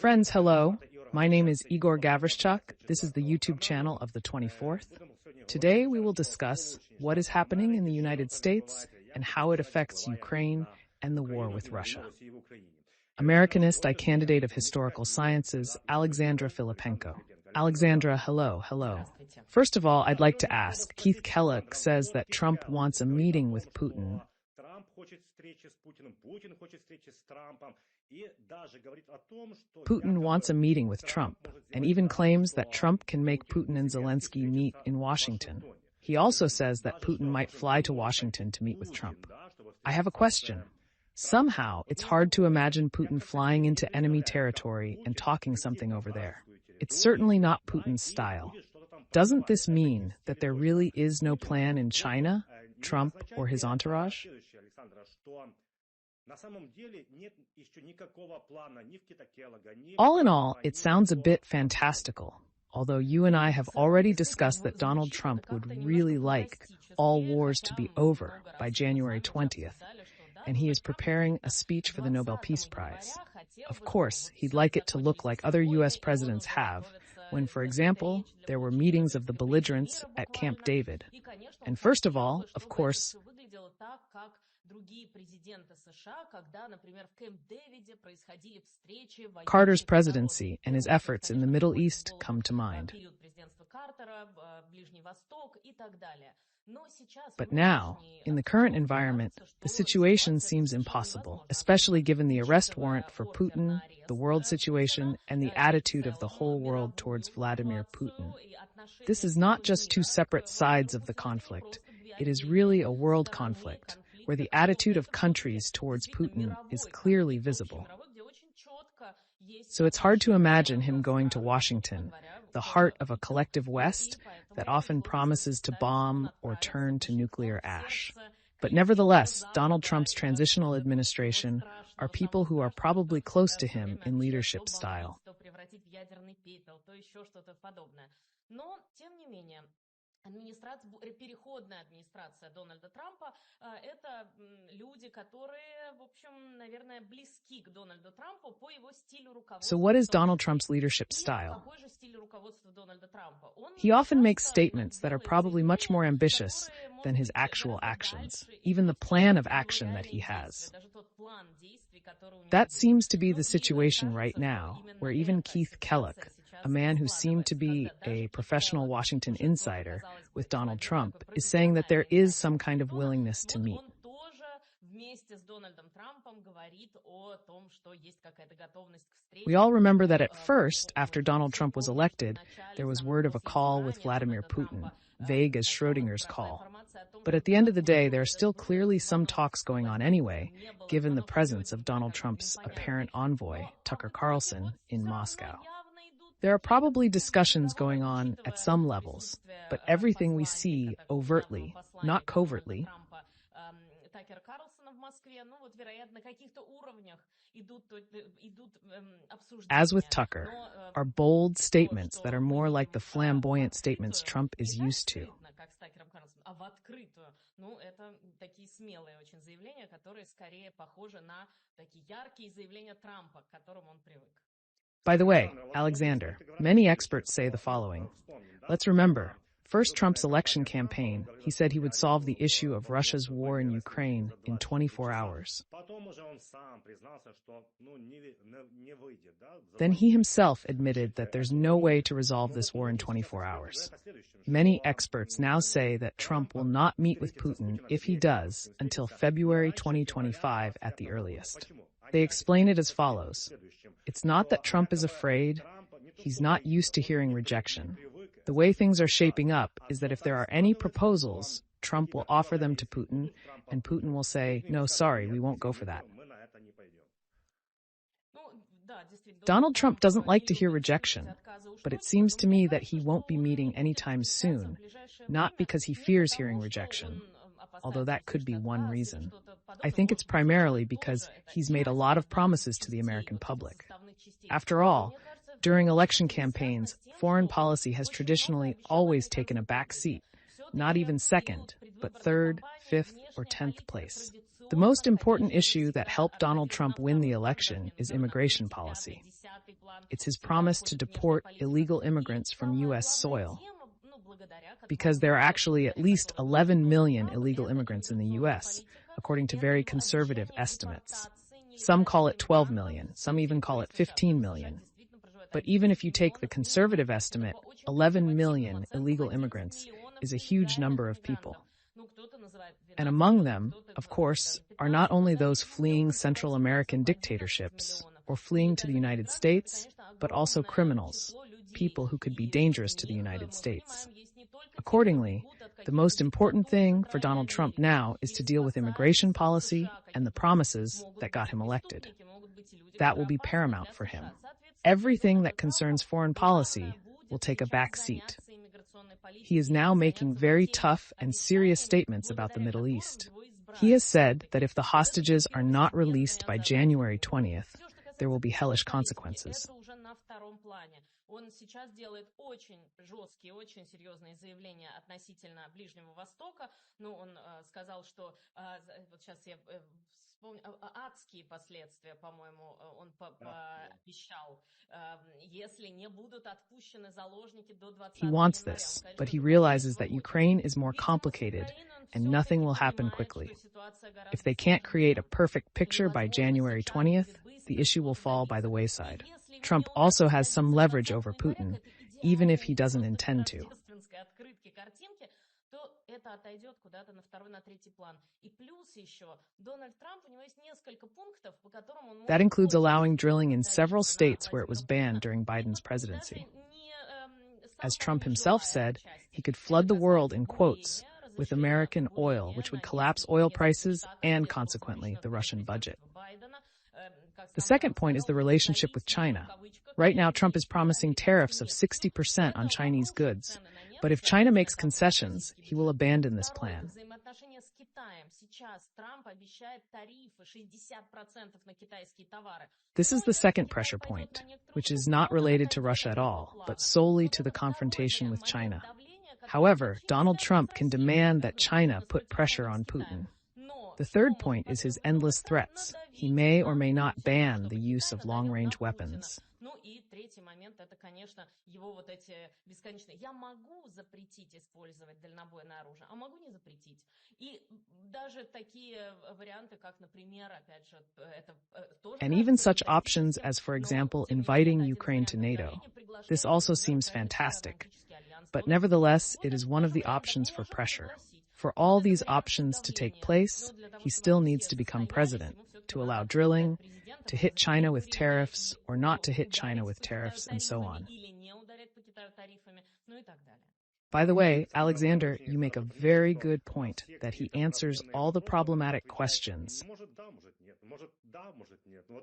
Friends, hello. My name is Igor Gavrishchak. This is the YouTube channel of the 24th. Today we will discuss what is happening in the United States and how it affects Ukraine and the war with Russia. Americanist, candidate of historical sciences, Oleksandra Filipenko. Alexandra, hello. First of all, I'd like to ask, Keith Kellogg says that Trump wants a meeting with Putin. Putin wants a meeting with Trump, and even claims that Trump can make Putin and Zelensky meet in Washington. He also says that Putin might fly to Washington to meet with Trump. I have a question. Somehow, it's hard to imagine Putin flying into enemy territory and talking something over there. It's certainly not Putin's style. Doesn't this mean that there really is no plan in China, Trump, or his entourage? All in all, it sounds a bit fantastical, although you and I have already discussed that Donald Trump would really like all wars to be over by January 20th, and he is preparing a speech for the Nobel Peace Prize. Of course, he'd like it to look like other U.S. presidents have, when, for example, there were meetings of the belligerents at Camp David. And first of all, of course, Carter's presidency and his efforts in the Middle East come to mind. But now, in the current environment, the situation seems impossible, especially given the arrest warrant for Putin, the world situation, and the attitude of the whole world towards Vladimir Putin. This is not just two separate sides of the conflict. It is really a world conflict, where the attitude of countries towards Putin is clearly visible. So it's hard to imagine him going to Washington, the heart of a collective West that often promises to bomb or turn to nuclear ash. But nevertheless, Donald Trump's transitional administration are people who are probably close to him in leadership style. Переходная администрация Дональда Трампа – это люди, которые, в общем, наверное, близки к Дональду Трампу по его стилю руководства. So what is Donald Trump's leadership style? He often makes statements that are probably much more ambitious than his actual actions, even the plan of action that he has. That seems to be the situation right now, where even Keith Kellogg, a man who seemed to be a professional Washington insider with Donald Trump, is saying that there is some kind of willingness to meet. We all remember that at first, after Donald Trump was elected, there was word of a call with Vladimir Putin, vague as Schrodinger's call. But at the end of the day, there are still clearly some talks going on anyway, given the presence of Donald Trump's apparent envoy, Tucker Carlson, in Moscow. There are probably discussions going on at some levels, but everything we see overtly, not covertly. As with Tucker, are bold statements that are more like the flamboyant statements Trump is used to. By the way, Alexander, many experts say the following. Let's remember, first Trump's election campaign, he said he would solve the issue of Russia's war in Ukraine in 24 hours. Then he himself admitted that there's no way to resolve this war in 24 hours. Many experts now say that Trump will not meet with Putin, if he does, until February 2025 at the earliest. They explain it as follows. It's not that Trump is afraid. He's not used to hearing rejection. The way things are shaping up is that if there are any proposals, Trump will offer them to Putin, and Putin will say, no, sorry, we won't go for that. Donald Trump doesn't like to hear rejection, but it seems to me that he won't be meeting anytime soon, not because he fears hearing rejection, although that could be one reason. I think it's primarily because he's made a lot of promises to the American public. After all, during election campaigns, foreign policy has traditionally always taken a back seat, not even second, but third, fifth, or 10th place. The most important issue that helped Donald Trump win the election is immigration policy. It's his promise to deport illegal immigrants from U.S. soil, because there are actually at least 11 million illegal immigrants in the U.S., according to very conservative estimates. Some call it 12 million, some even call it 15 million. But even if you take the conservative estimate, 11 million illegal immigrants is a huge number of people. And among them, of course, are not only those fleeing Central American dictatorships or fleeing to the United States, but also criminals, people who could be dangerous to the United States. Accordingly, the most important thing for Donald Trump now is to deal with immigration policy and the promises that got him elected. That will be paramount for him. Everything that concerns foreign policy will take a back seat. He is now making very tough and serious statements about the Middle East. He has said that if the hostages are not released by January 20th, there will be hellish consequences. Он сейчас делает очень жесткие, очень серьезные заявления относительно Ближнего Востока. Ну, он сказал, что вот сейчас я вспомню, адские последствия, по-моему, он пообещал, если не будут отпущены заложники до 20 He wants this, but he realizes that Ukraine is more complicated and nothing will happen quickly. If they can't create a perfect picture by January 20th, the issue will fall by the wayside. Trump also has some leverage over Putin, even if he doesn't intend to. That includes allowing drilling in several states where it was banned during Biden's presidency. As Trump himself said, he could flood the world, in quotes, with American oil, which would collapse oil prices and, consequently, the Russian budget. The second point is the relationship with China. Right now, Trump is promising tariffs of 60% on Chinese goods. But if China makes concessions, he will abandon this plan. This is the second pressure point, which is not related to Russia at all, but solely to the confrontation with China. However, Donald Trump can demand that China put pressure on Putin. The third point is his endless threats. He may or may not ban the use of long-range weapons. And even such options as, for example, inviting Ukraine to NATO. This also seems fantastic. But nevertheless, it is one of the options for pressure. For all these options to take place, he still needs to become president, to allow drilling, to hit China with tariffs, or not to hit China with tariffs, and so on. By the way, Alexander, you make a very good point that he answers all the problematic questions.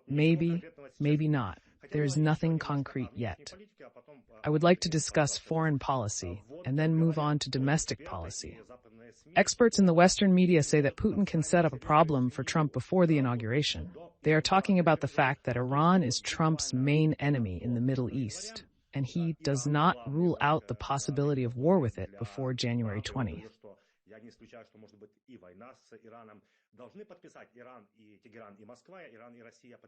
Maybe, maybe not. There is nothing concrete yet. I would like to discuss foreign policy and then move on to domestic policy. Experts in the Western media say that Putin can set up a problem for Trump before the inauguration. They are talking about the fact that Iran is Trump's main enemy in the Middle East, and he does not rule out the possibility of war with it before January 20th.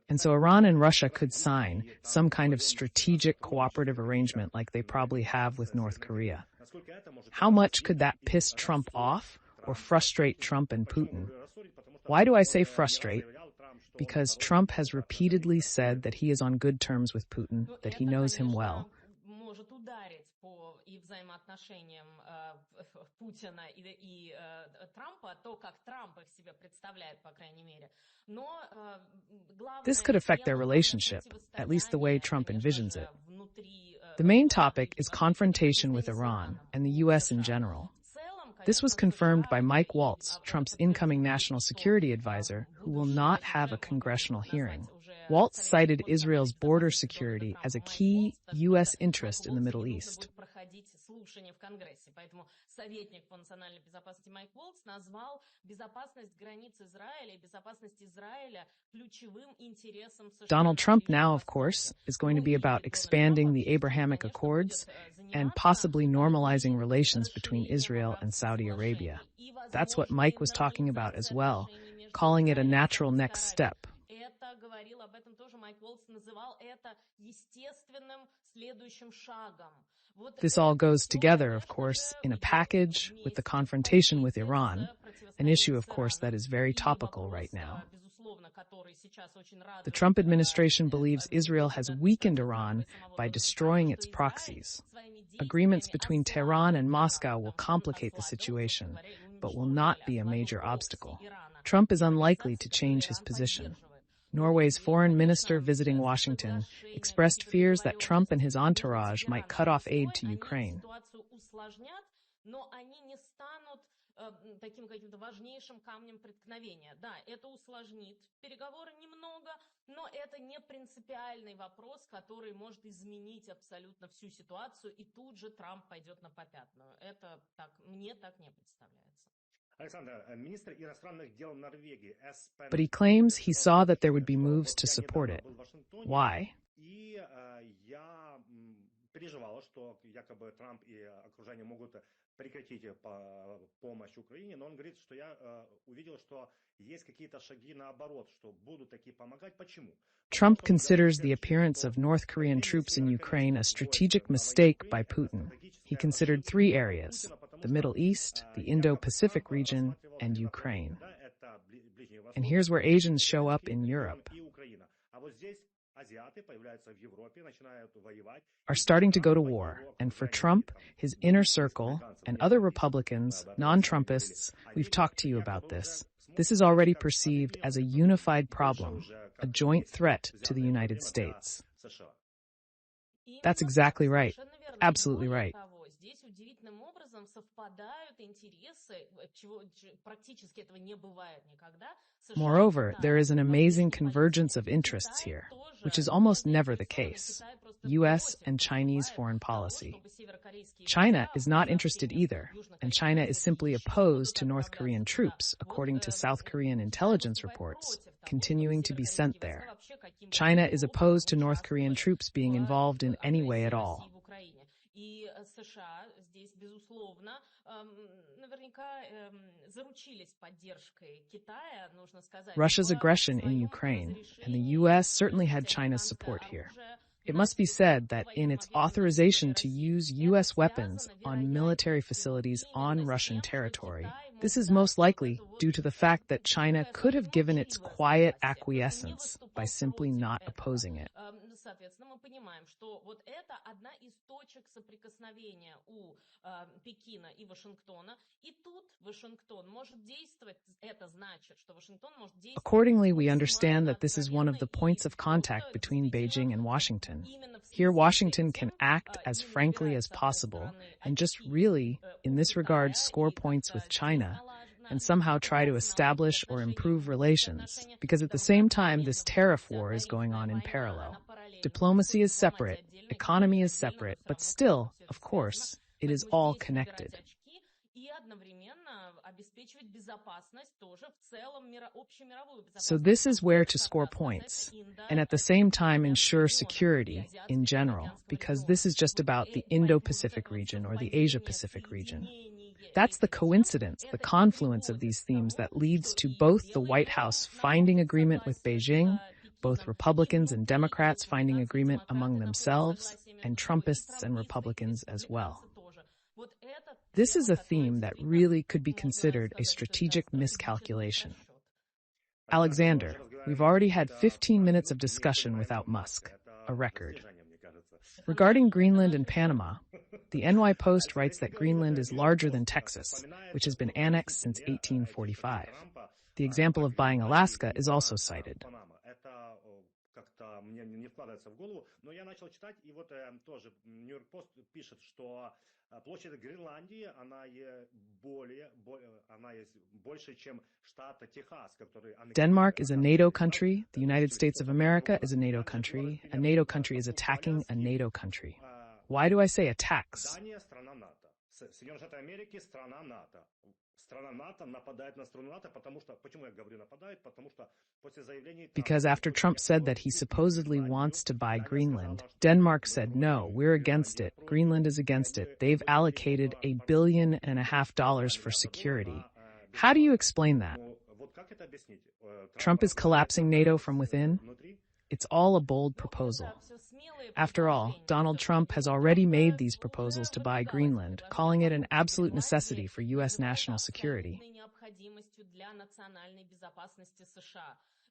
And so Iran and Russia could sign some kind of strategic cooperative arrangement like they probably have with North Korea. How much could that piss Trump off or frustrate Trump and Putin? Why do I say frustrate? Because Trump has repeatedly said that he is on good terms with Putin, that he knows him well. This could affect their relationship, at least the way Trump envisions it. The main topic is confrontation with Iran and the U.S. in general. This was confirmed by Mike Waltz, Trump's incoming national security advisor, who will not have a congressional hearing. Waltz cited Israel's border security as a key U.S. interest in the Middle East. Donald Trump now, of course, is going to be about expanding the Abrahamic Accords and possibly normalizing relations between Israel and Saudi Arabia. That's what Mike was talking about as well, calling it a natural next step. говорил об этом тоже Майк Волц, называл это естественным следующим шагом. This all goes together, of course, in a package with the confrontation with Iran, an issue, of course, that is very topical right now. The Trump administration believes Israel has weakened Iran by destroying its proxies. Agreements between Tehran and Moscow will complicate the situation, but will not be a major obstacle. Trump is unlikely to change his position. Norway's foreign minister visiting Washington expressed fears that Trump and his entourage might cut off aid to Ukraine. Таким каким-то важнейшим камнем преткновения. Да, это усложнит переговоры немного, но это не принципиальный вопрос, который может изменить абсолютно всю ситуацию, и тут же Трамп пойдет на попятную. Это так, мне так не представляется. But he claims he saw that there would be moves to support it. Why? Переживала, что якобы Трамп и окружение могут прекратить помощь Украине, но он говорит, что я увидел, что есть какие-то шаги наоборот, что будут такие помогать. Почему? Trump considers the appearance of North Korean troops in Ukraine a strategic mistake by Putin. He considered three areas: the Middle East, the Indo-Pacific region, and Ukraine. And here's where Asians show up in Europe. Are starting to go to war, and for Trump, his inner circle, and other Republicans, non-Trumpists, we've talked to you about this. This is already perceived as a unified problem, a joint threat to the United States. That's exactly right. Absolutely right. Moreover, there is an amazing convergence of interests here, which is almost never the case. U.S. and Chinese foreign policy. China is not interested either, and China is simply opposed to North Korean troops, according to South Korean intelligence reports, continuing to be sent there. China is opposed to North Korean troops being involved in any way at all. Russia's aggression in Ukraine, and the U.S. certainly had China's support here. It must be said that in its authorization to use U.S. weapons on military facilities on Russian territory, this is most likely due to the fact that China could have given its quiet acquiescence by simply not opposing it. Соответственно, мы понимаем, что вот это одна из точек соприкосновения у Пекина и Вашингтона, и тут Вашингтон может действовать, это значит, что Вашингтон может действовать. Accordingly, we understand that this is one of the points of contact between Beijing and Washington. Here, Washington can act as frankly as possible and just really, in this regard, score points with China, and somehow try to establish or improve relations, because at the same time, this tariff war is going on in parallel. Diplomacy is separate, economy is separate, but still, of course, it is all connected. So this is where to score points, and at the same time ensure security in general, because this is just about the Indo-Pacific region or the Asia-Pacific region. That's the coincidence, the confluence of these themes that leads to both the White House finding agreement with Beijing, both Republicans and Democrats finding agreement among themselves, and Trumpists and Republicans as well. This is a theme that really could be considered a strategic miscalculation. Alexander, we've already had 15 minutes of discussion without Musk, a record. Regarding Greenland and Panama, the NY Post writes that Greenland is larger than Texas, which has been annexed since 1845. The example of buying Alaska is also cited. Мне не вкладывается в голову, но я начал читать, и вот тоже Нью-Йорк Пост пишет, что площадь Гренландии, она есть больше, чем штат Техас, который... Denmark is a NATO country, the United States of America is a NATO country is attacking a NATO country. Why do I say attacks? Дания страна НАТО, Соединенные Штаты Америки страна НАТО. Страна НАТО нападает на страну НАТО, потому что... Почему я говорю нападает? Потому что после заявлений... Because after Trump said that he supposedly wants to buy Greenland, Denmark said, no, we're against it. Greenland is against it. They've allocated $1.5 billion for security. How do you explain that? Trump is collapsing NATO from within? It's all a bold proposal. After all, Donald Trump has already made these proposals to buy Greenland, calling it an absolute necessity for U.S. national security.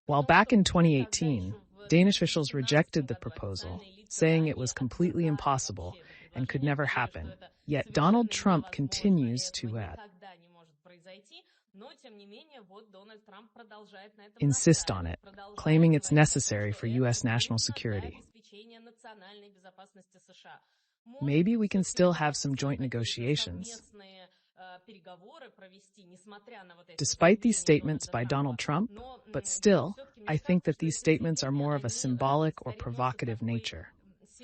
While back in 2018, Danish officials rejected the proposal, saying it was completely impossible and could never happen. Yet Donald Trump continues to insist on it, claiming it's necessary for U.S. national security. Maybe we can still have some joint negotiations. Despite these statements by Donald Trump, but still, I think that these statements are more of a symbolic or provocative nature.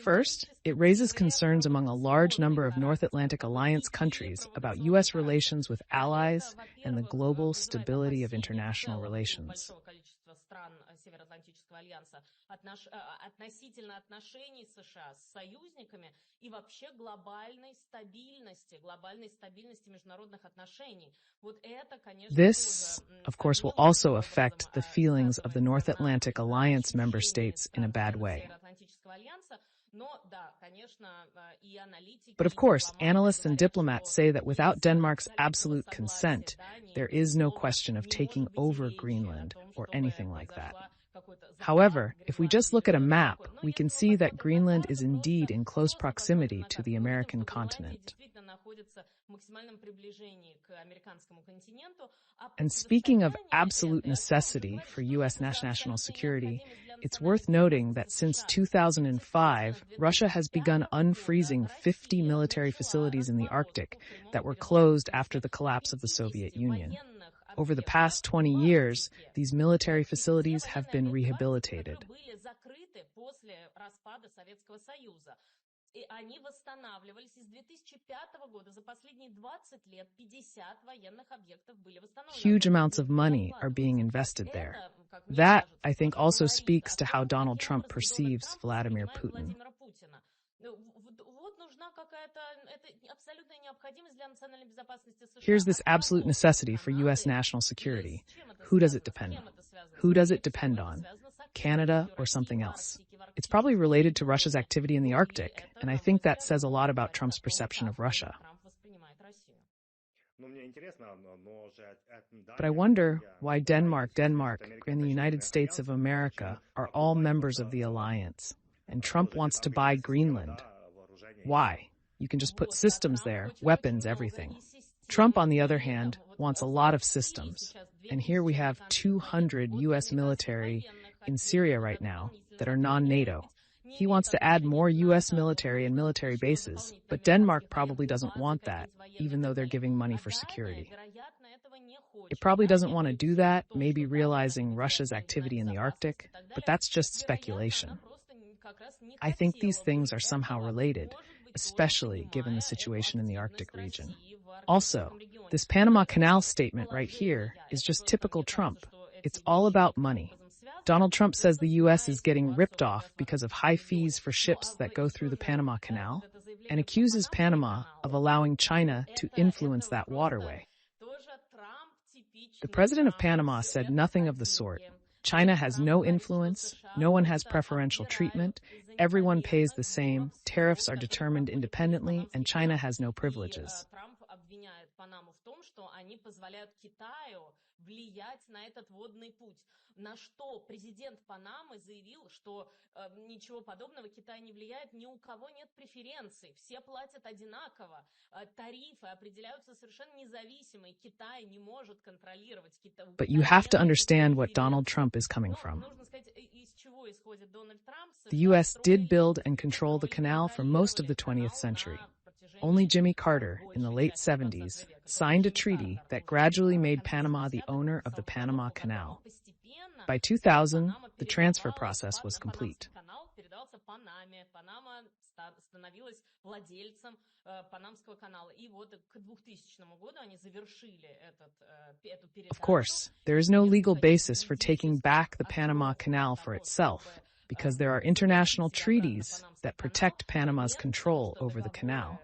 First, it raises concerns among a large number of North Atlantic Alliance countries about U.S. relations with allies and the global stability of international relations. This, of course, will also affect the feelings of the North Atlantic Alliance member states in a bad way. But of course, analysts and diplomats say that without Denmark's absolute consent, there is no question of taking over Greenland or anything like that. However, if we just look at a map, we can see that Greenland is indeed in close proximity to the American continent. And speaking of absolute necessity for U.S. national security, it's worth noting that since 2005, Russia has begun unfreezing 50 military facilities in the Arctic that were closed after the collapse of the Soviet Union. Over the past 20 years, these military facilities have been rehabilitated. Huge amounts of money are being invested there. That, I think, also speaks to how Donald Trump perceives Vladimir Putin. Here's this absolute necessity for U.S. national security. Who does it depend on? Who does it depend on? Canada or something else? It's probably related to Russia's activity in the Arctic, and I think that says a lot about Trump's perception of Russia. But I wonder why Denmark, and the United States of America are all members of the alliance, and Trump wants to buy Greenland. Why? You can just put systems there, weapons, everything. Trump, on the other hand, wants a lot of systems, and here we have 200 U.S. military in Syria right now that are non-NATO. He wants to add more U.S. military and military bases, but Denmark probably doesn't want that, even though they're giving money for security. It probably doesn't want to do that, maybe realizing Russia's activity in the Arctic, but that's just speculation. I think these things are somehow related, especially given the situation in the Arctic region. Also, this Panama Canal statement right here is just typical Trump. It's all about money. Donald Trump says the U.S. is getting ripped off because of high fees for ships that go through the Panama Canal, and accuses Panama of allowing China to influence that waterway. The president of Panama said nothing of the sort. China has no influence, no one has preferential treatment, everyone pays the same, tariffs are determined independently, and China has no privileges. На что президент Панамы заявил, что ничего подобного Китай не влияет, ни у кого нет преференций, все платят одинаково, тарифы определяются совершенно независимо, и Китай не может контролировать. But you have to understand what Donald Trump is coming from. The U.S. did build and control the canal for most of the 20th century. Only Jimmy Carter, in the late 70s, signed a treaty that gradually made Panama the owner of the Panama Canal. By 2000, the transfer process was complete. Of course, there is no legal basis for taking back the Panama Canal for itself, because there are international treaties that protect Panama's control over the canal.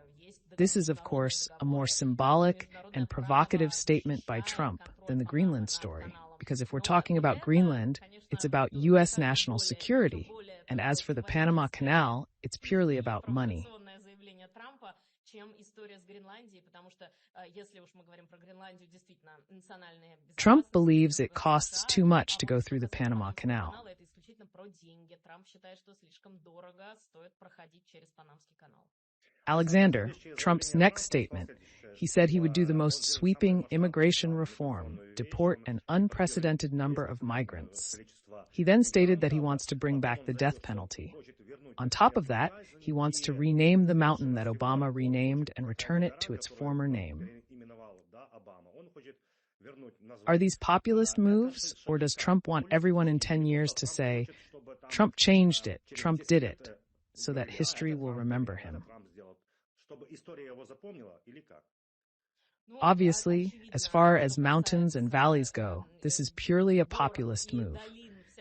This is, of course, a more symbolic and provocative statement by Trump than the Greenland story. because if we're talking about Greenland, it's about U.S. national security. And as for the Panama Canal, it's purely about money. Trump believes it costs too much to go through the Panama Canal. Alexander, Trump's next statement, he said he would do the most sweeping immigration reform, deport an unprecedented number of migrants. He then stated that he wants to bring back the death penalty. On top of that, he wants to rename the mountain that Obama renamed and return it to its former name. Are these populist moves, or does Trump want everyone in 10 years to say, Trump changed it, Trump did it, so that history will remember him? Obviously, as far as mountains and valleys go, this is purely a populist move.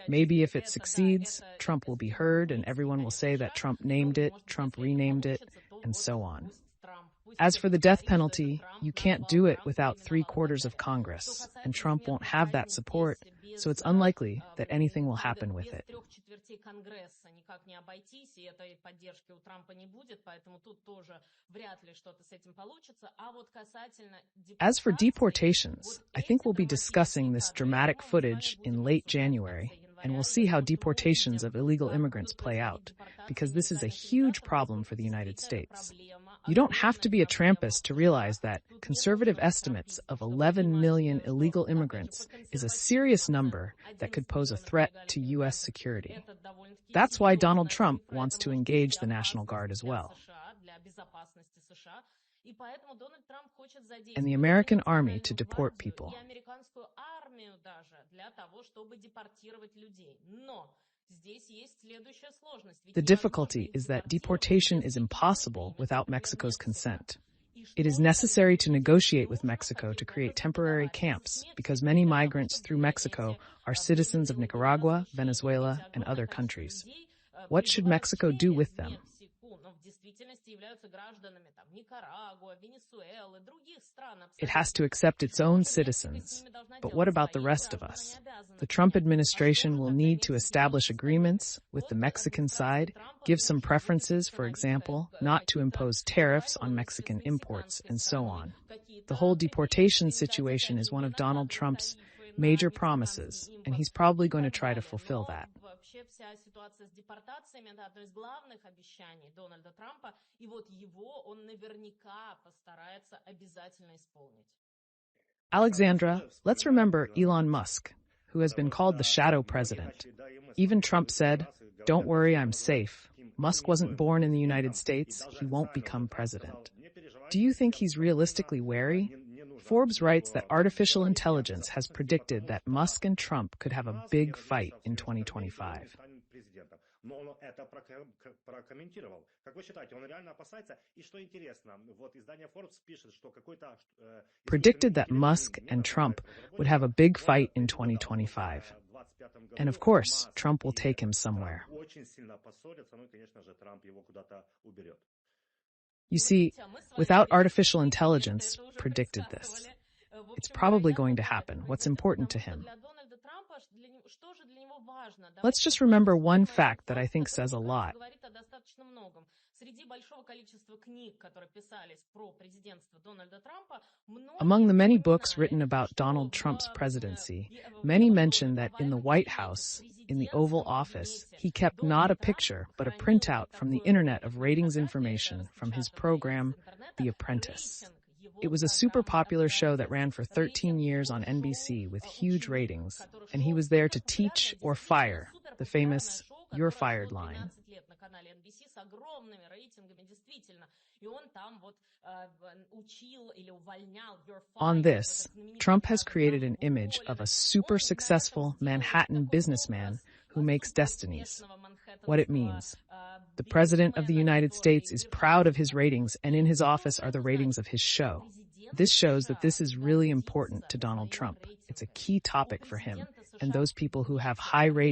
Maybe if it succeeds, Trump will be heard and everyone will say that Trump named it, Trump renamed it, and so on. As for the death penalty, you can't do it without 3/4 of Congress, and Trump won't have that support, so it's unlikely that anything will happen with it. As for deportations, I think we'll be discussing this dramatic footage in late January, and we'll see how deportations of illegal immigrants play out, because this is a huge problem for the United States. You don't have to be a Trumpist to realize that conservative estimates of 11 million illegal immigrants is a serious number that could pose a threat to U.S. security. That's why Donald Trump wants to engage the National Guard as well, and the American army to deport people. The difficulty is that deportation is impossible without Mexico's consent. It is necessary to negotiate with Mexico to create temporary camps because many migrants through Mexico are citizens of Nicaragua, Venezuela, and other countries. What should Mexico do with them? It has to accept its own citizens. But what about the rest of us? The Trump administration will need to establish agreements with the Mexican side, give some preferences, for example, not to impose tariffs on Mexican imports, and so on. The whole deportation situation is one of Donald Trump's major promises, and he's probably going to try to fulfill that. Alexandra, let's remember Elon Musk, who has been called the shadow president. Even Trump said, "Don't worry, I'm safe. Musk wasn't born in the United States. He won't become president." Do you think he's realistically wary? Forbes writes that artificial intelligence has predicted that Musk and Trump could have a big fight in 2025. Predicted that Musk and Trump would have a big fight in 2025. And of course, Trump will take him somewhere. You see, without artificial intelligence, predicted this. It's probably going to happen. What's important to him? Let's just remember one fact that I think says a lot. Among the many books written about Donald Trump's presidency, many mention that in the White House, in the Oval Office, he kept not a picture, but a printout from the internet of ratings information from his program, The Apprentice. It was a super popular show that ran for 13 years on NBC with huge ratings, and he was there to teach or fire, the famous "You're fired" line. On this, Trump has created an image of a super successful Manhattan businessman who makes destinies. What it means. The President of the United States is proud of his ratings, and in his office are the ratings of his show. This shows that this is really important to Donald Trump. It's a key topic for him, and those people who have high ratings